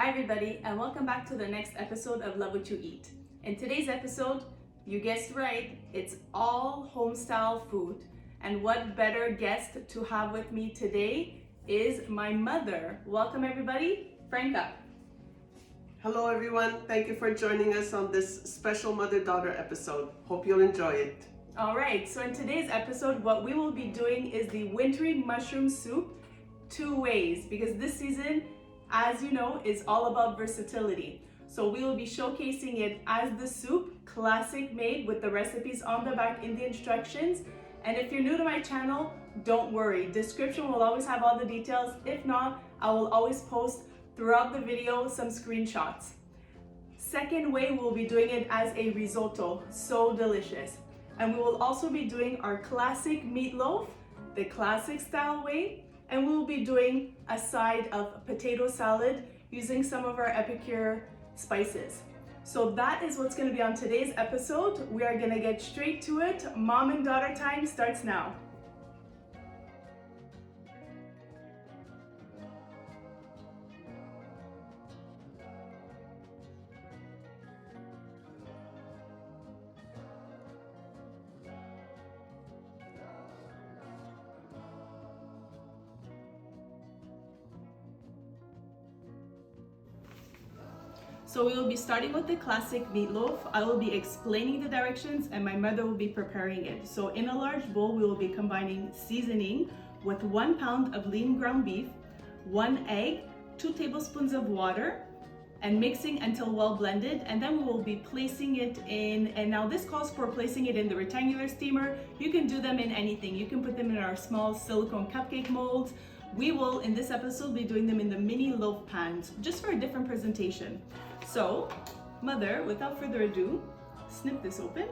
Hi everybody, and welcome back to the next episode of Love What You Eat. In today's episode, you guessed right, it's all home style food. And what better guest to have with me today is my mother. Welcome everybody, Franca. Hello everyone, thank you for joining us on this special mother-daughter episode. Hope you'll enjoy it. All right, so in today's episode, what we will be doing is the wintry mushroom soup two ways, because this season, as you know, is all about versatility. So we will be showcasing it as the soup, classic made, with the recipes on the back in the instructions. And if you're new to my channel, don't worry, description will always have all the details. If not, I will always post throughout the video some screenshots. Second way, we'll be doing it as a risotto, so delicious. And we will also be doing our classic meatloaf, the classic style way, and we will be doing a side of potato salad using some of our epicure spices. So that is what's gonna be on today's episode. We are gonna get straight to it. Mom and daughter time starts now. So we will be starting with the classic meatloaf. I will be explaining the directions and my mother will be preparing it. So in a large bowl, we will be combining seasoning with 1 pound of lean ground beef, 1 egg, 2 tablespoons of water, and mixing until well blended. And then we will be placing it in, and now this calls for placing it in the rectangular steamer. You can do them in anything. You can put them in our small silicone cupcake molds. We will, in this episode, be doing them in the mini loaf pans, just for a different presentation. So, mother, without further ado, snip this open.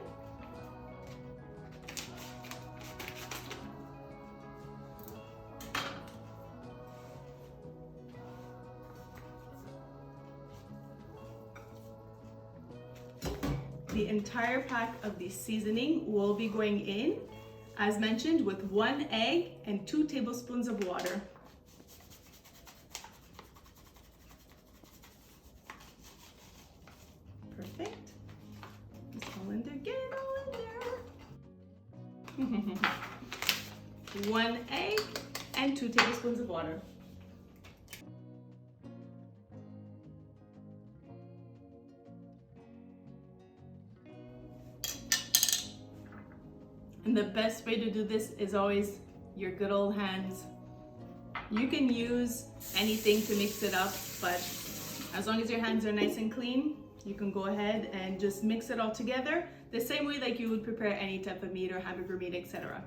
The entire pack of the seasoning will be going in, as mentioned, with 1 egg and 2 tablespoons of water. Perfect. Just all in there, get it all in there. 1 egg and 2 tablespoons of water. And the best way to do this is always your good old hands. You can use anything to mix it up, but as long as your hands are nice and clean, you can go ahead and just mix it all together the same way like you would prepare any type of meat or hamburger meat, etc.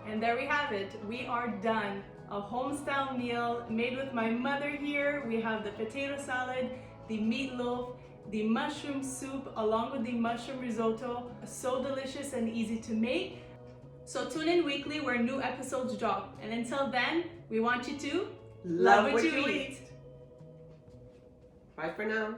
And there we have it. We are done. A home-style meal made with my mother here. We have the potato salad, the meatloaf, the mushroom soup, along with the mushroom risotto. So delicious and easy to make. So tune in weekly where new episodes drop. And until then, we want you to love what you eat. Bye for now.